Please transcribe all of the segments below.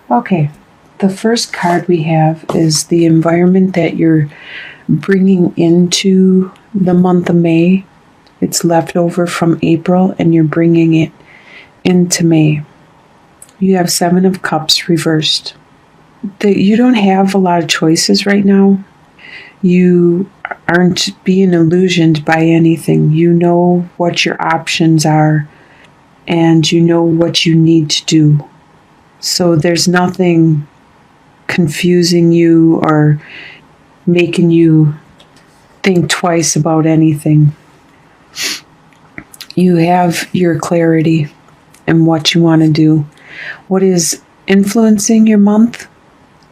Okay, the first card we have is the environment that you're bringing into the month of May. It's left over from April and you're bringing it into May. You have Seven of Cups reversed. You don't have a lot of choices right now. You aren't being illusioned by anything. You know what your options are and you know what you need to do. So there's nothing confusing you or making you think twice about anything. You have your clarity and what you want to do. What is influencing your month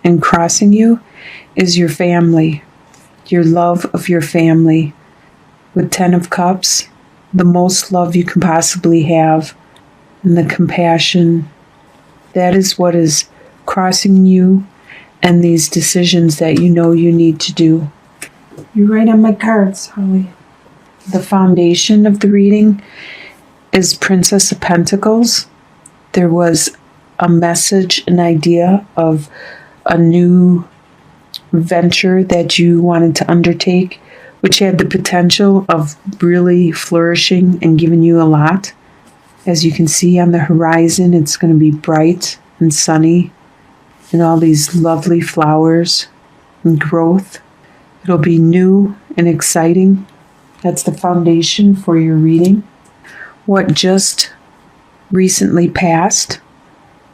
and crossing you is your family, your love of your family. With 10 of Cups, the most love you can possibly have and the compassion. That is what is crossing you and these decisions that you know you need to do. You're right on my cards, Holly. The foundation of the reading is Princess of Pentacles. There was a message, an idea of a new venture that you wanted to undertake, which had the potential of really flourishing and giving you a lot. As you can see on the horizon, it's going to be bright and sunny and all these lovely flowers and growth. It'll be new and exciting. That's the foundation for your reading. What just recently passed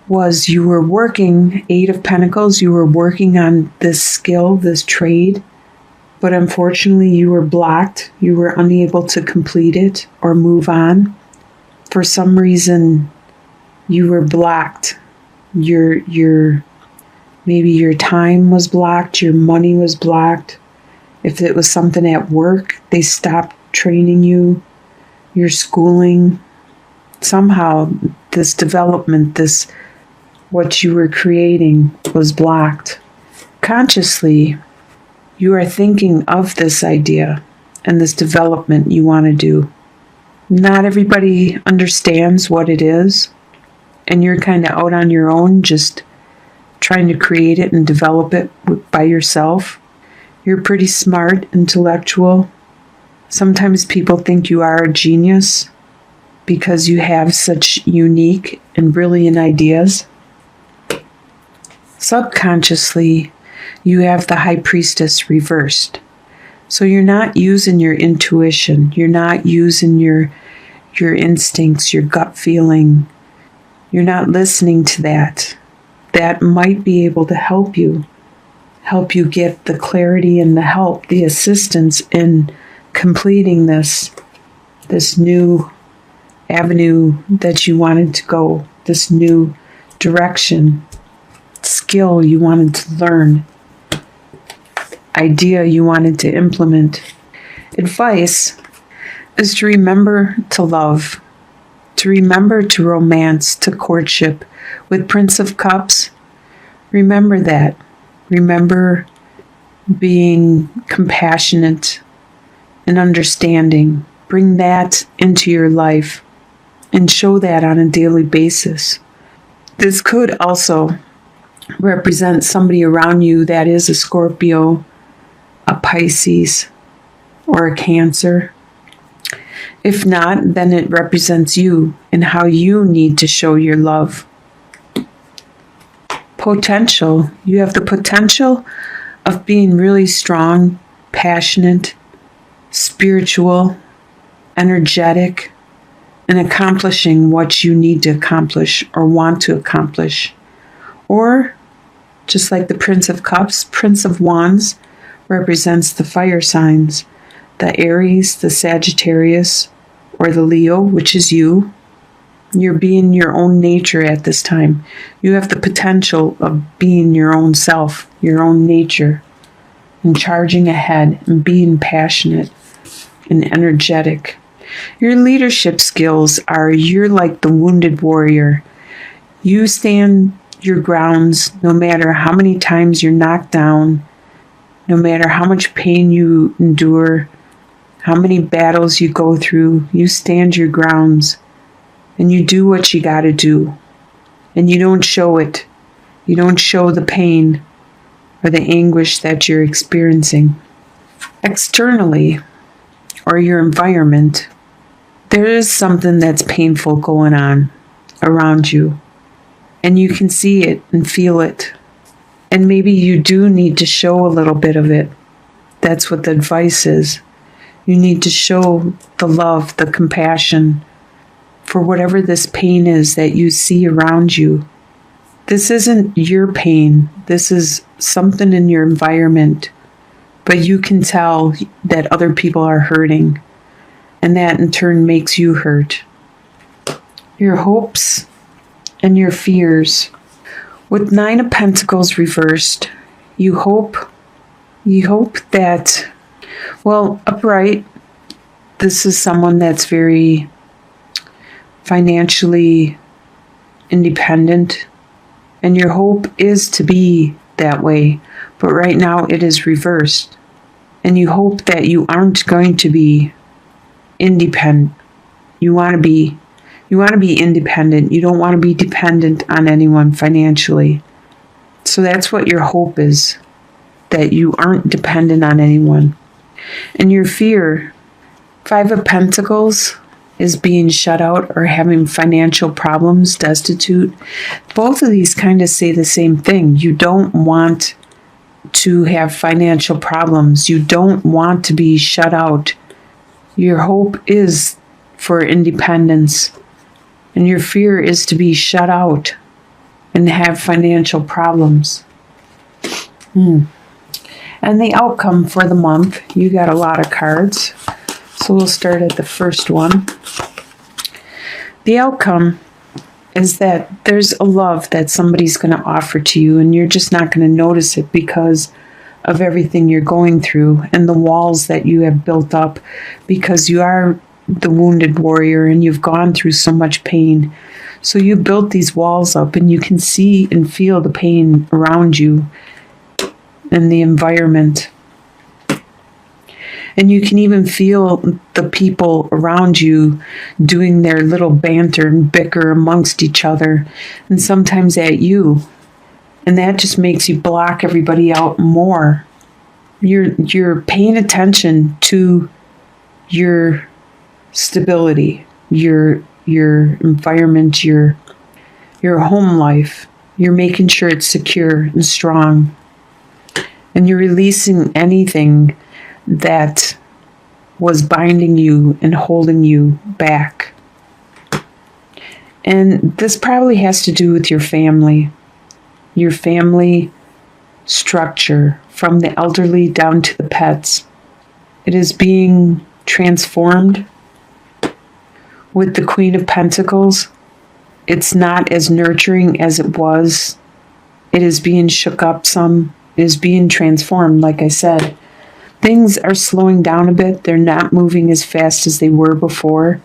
was you were working, Eight of Pentacles, you were working on this skill, this trade, but unfortunately you were blocked. You were unable to complete it or move on. For some reason, you were blocked. Maybe your time was blocked, your money was blocked. If it was something at work, they stopped training you, your schooling. Somehow this development, what you were creating was blocked. Consciously, you are thinking of this idea and this development you want to do. Not everybody understands what it is, and you're kind of out on your own, just trying to create it and develop it by yourself. You're pretty smart, intellectual. Sometimes people think you are a genius because you have such unique and brilliant ideas. Subconsciously, you have the High Priestess reversed. So you're not using your intuition. You're not using your instincts, your gut feeling. You're not listening to that. That might be able to help you get the clarity and the help, the assistance in completing this new avenue that you wanted to go, this new direction, skill you wanted to learn, idea you wanted to implement. Advice is to remember to love, to remember to romance, to courtship. With Prince of Cups, remember that. Remember being compassionate and understanding. Bring that into your life and show that on a daily basis. This could also represent somebody around you that is a Scorpio, a Pisces, or a Cancer. If not, then it represents you and how you need to show your love. Potential. You have the potential of being really strong, passionate, spiritual, energetic, and accomplishing what you need to accomplish or want to accomplish. Or, just like the Prince of Cups, Prince of Wands represents the fire signs, the Aries, the Sagittarius, or the Leo, which is you. You're being your own nature at this time. You have the potential of being your own self, your own nature, and charging ahead and being passionate and energetic. Your leadership skills are you're like the wounded warrior. You stand your grounds no matter how many times you're knocked down, no matter how much pain you endure, how many battles you go through. You stand your grounds and you do what you got to do. And you don't show it. You don't show the pain or the anguish that you're experiencing. Externally, or your environment, there is something that's painful going on around you, and you can see it and feel it. And maybe you do need to show a little bit of it. That's what the advice is. You need to show the love, the compassion for whatever this pain is that you see around you. This isn't your pain. This is something in your environment. But you can tell that other people are hurting, and that in turn makes you hurt. Your hopes and your fears. With 9 of Pentacles reversed, you hope that, well, upright, this is someone that's very financially independent, and your hope is to be that way, but right now it is reversed, and you hope that you aren't going to be independent. You want to be independent. You don't want to be dependent on anyone financially. So that's what your hope is, that you aren't dependent on anyone. And your fear, 5 of Pentacles, is being shut out or having financial problems, destitute. Both of these kind of say the same thing. You don't want to have financial problems. You don't want to be shut out. Your hope is for independence, and your fear is to be shut out and have financial problems. And the outcome for the month, you got a lot of cards. So we'll start at the first one. The outcome is that there's a love that somebody's going to offer to you, and you're just not going to notice it because of everything you're going through and the walls that you have built up, because you are the wounded warrior and you've gone through so much pain. So you built these walls up, and you can see and feel the pain around you and the environment. And you can even feel the people around you doing their little banter and bicker amongst each other, and sometimes at you. And that just makes you block everybody out more. You're paying attention to your stability, your environment, your home life. You're making sure it's secure and strong. And you're releasing anything that was binding you and holding you back. And this probably has to do with your family structure, from the elderly down to the pets. It is being transformed with the Queen of Pentacles. It's not as nurturing as it was. It is being shook up some. It is being transformed, like I said. Things are slowing down a bit. They're not moving as fast as they were before.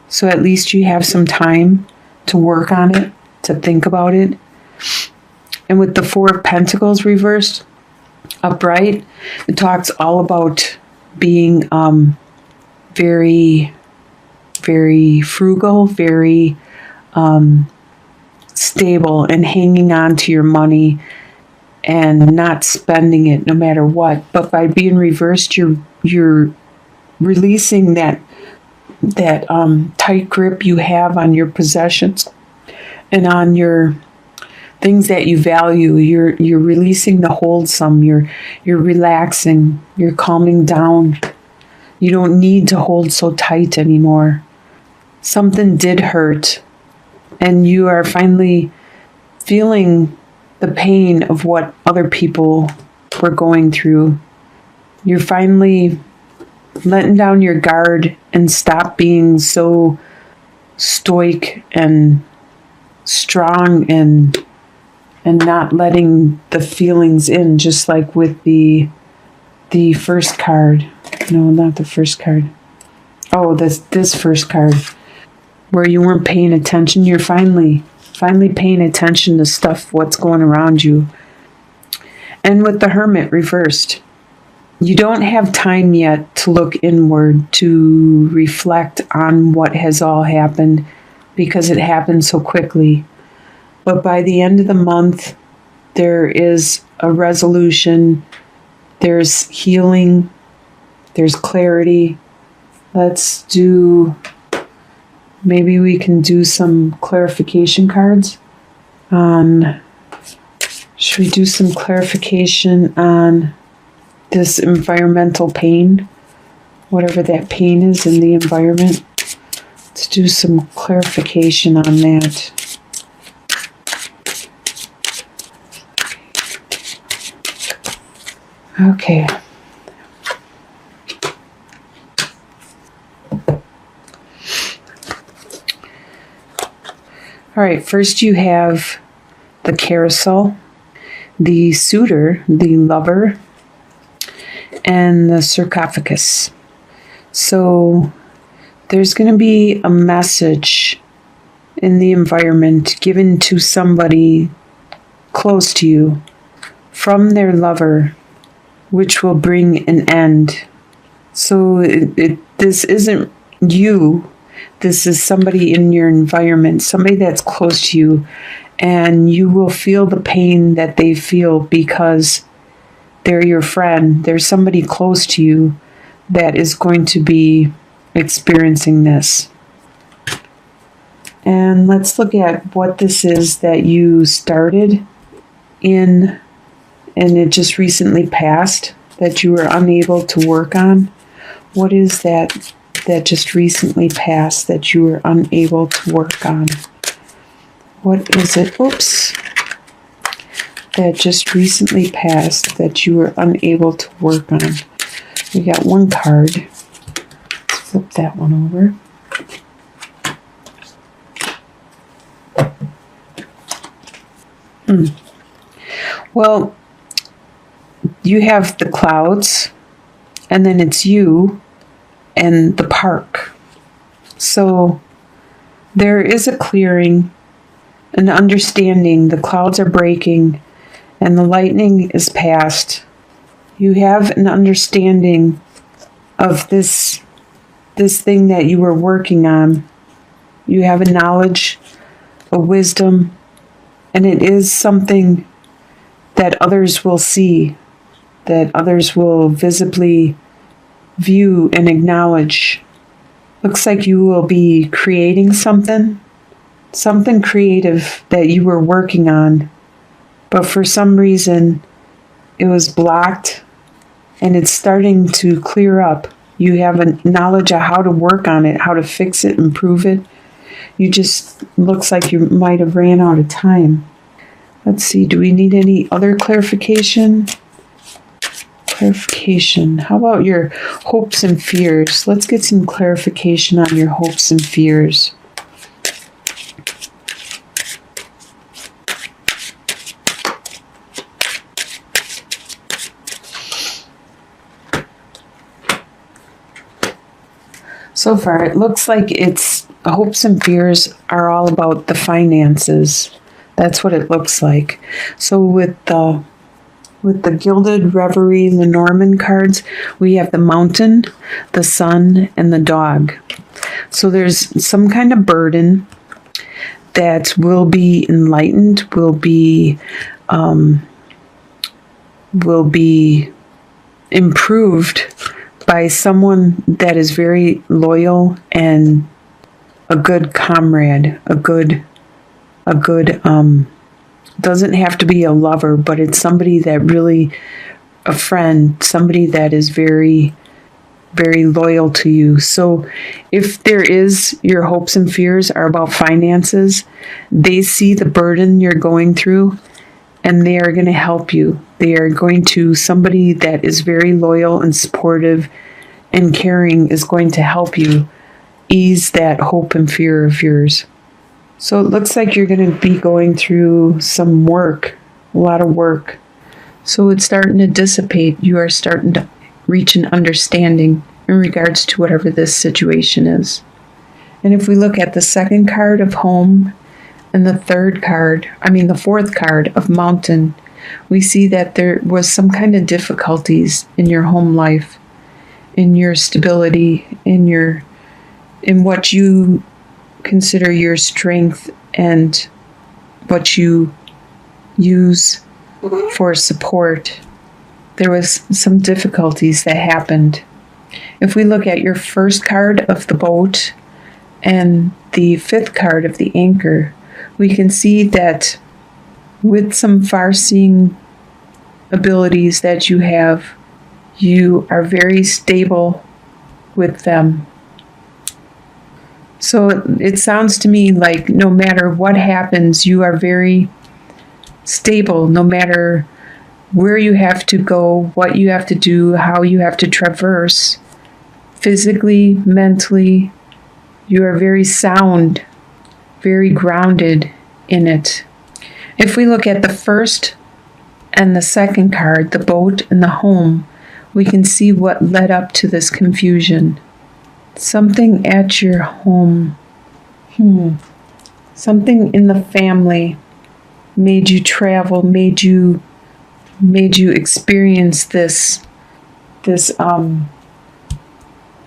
So at least you have some time to work on it, to think about it. And with the 4 of Pentacles reversed, upright, it talks all about being very, very frugal, very stable, and hanging on to your money and not spending it no matter what. But by being reversed, you're releasing that tight grip you have on your possessions and on your things that you value. You're releasing the hold some. You're relaxing. You're calming down. You don't need to hold so tight anymore. Something did hurt, and you are finally feeling the pain of what other people were going through. You're finally letting down your guard and stop being so stoic and strong and not letting the feelings in, just like with the first card. No, not the first card. Oh, this first card, where you weren't paying attention. You're finally paying attention to stuff, what's going around you. And with the Hermit reversed, you don't have time yet to look inward, to reflect on what has all happened, because it happened so quickly. But by the end of the month, there is a resolution, there's healing, there's clarity. Maybe we can do some clarification cards on, should we do some clarification on this environmental pain, whatever that pain is in the environment? Let's do some clarification on that. Okay. All right, first you have the carousel, the suitor, the lover, and the sarcophagus. So there's going to be a message in the environment given to somebody close to you from their lover, which will bring an end. So this isn't you. This is somebody in your environment, somebody that's close to you, and you will feel the pain that they feel because they're your friend. There's somebody close to you that is going to be experiencing this. And let's look at what this is that you started in and it just recently passed that you were unable to work on. What is that just recently passed that you were unable to work on? What is it? Oops. That just recently passed that you were unable to work on. We got one card. Let's flip that one over. Well, you have the clouds, and then it's you and the park. So there is a clearing, an understanding. The clouds are breaking, and the lightning is past. You have an understanding of this thing that you were working on. You have a knowledge, a wisdom, and it is something that others will see, that others will visibly view and acknowledge. Looks like you will be creating something creative that you were working on, but for some reason it was blocked and it's starting to clear up. You have a knowledge of how to work on it, how to fix it, improve it. You just, looks like you might have ran out of time. Let's see, do we need any other clarification? Clarification. How about your hopes and fears? Let's get some clarification on your hopes and fears. So far, it looks like it's hopes and fears are all about the finances. That's what it looks like. So with the Gilded Reverie Lenormand cards, we have the mountain, the sun, and the dog. So there's some kind of burden that will be enlightened, will be improved by someone that is very loyal and a good comrade, a good doesn't have to be a lover, but it's somebody that really, a friend, somebody that is very, very loyal to you. So if there is, your hopes and fears are about finances, they see the burden you're going through and they are going to help you. They are going to, somebody that is very loyal and supportive and caring is going to help you ease that hope and fear of yours. So it looks like you're going to be going through some work, a lot of work. So it's starting to dissipate. You are starting to reach an understanding in regards to whatever this situation is. And if we look at the second card of home and the fourth card of mountain, we see that there was some kind of difficulties in your home life, in your stability, in what you consider your strength and what you use for support. There was some difficulties that happened. If we look at your first card of the boat and the fifth card of the anchor, we can see that with some far-seeing abilities that you are very stable with them. So it sounds to me like no matter what happens, you are very stable, no matter where you have to go, what you have to do, how you have to traverse. Physically, mentally, you are very sound, very grounded in it. If we look at the first and the second card, the boat and the home, we can see what led up to this confusion. Something at your home, something in the family made you travel, made you experience this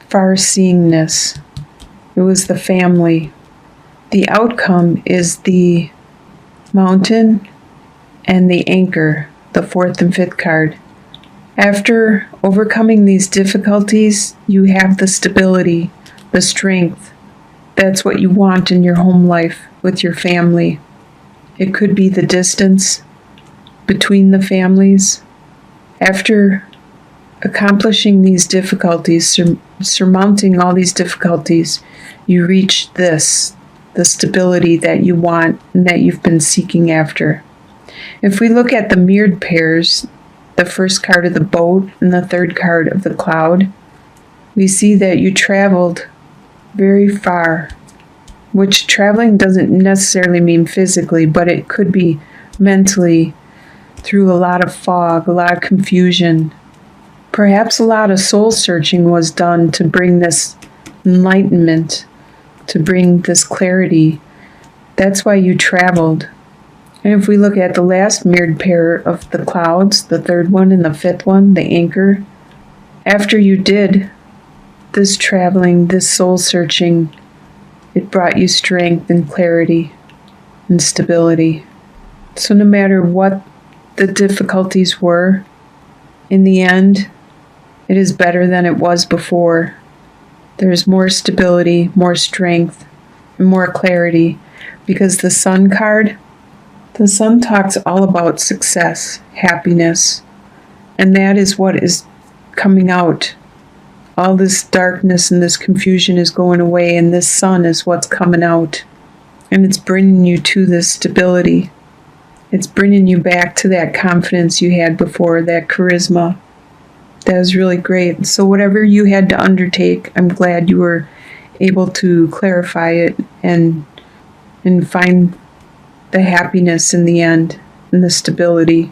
far-seeingness. It was the family. The outcome is the mountain and the anchor, the fourth and fifth card. After overcoming these difficulties, you have the stability, the strength. That's what you want in your home life with your family. It could be the distance between the families. After accomplishing these difficulties, surmounting all these difficulties, you reach the stability that you want and that you've been seeking after. If we look at the mirrored pairs, the first card of the boat and the third card of the cloud, we see that you traveled very far, which traveling doesn't necessarily mean physically, but it could be mentally, through a lot of fog, a lot of confusion. Perhaps a lot of soul searching was done to bring this enlightenment, to bring this clarity. That's why you traveled. And if we look at the last mirrored pair of the clouds, the third one and the fifth one, the anchor, after you did this traveling, this soul searching, it brought you strength and clarity and stability. So no matter what the difficulties were, in the end, it is better than it was before. There's more stability, more strength, and more clarity, because the Sun card, the Sun talks all about success, happiness, and that is what is coming out. All this darkness and this confusion is going away, and this Sun is what's coming out. And it's bringing you to this stability. It's bringing you back to that confidence you had before, that charisma. That was really great. So whatever you had to undertake, I'm glad you were able to clarify it and find the happiness in the end and the stability.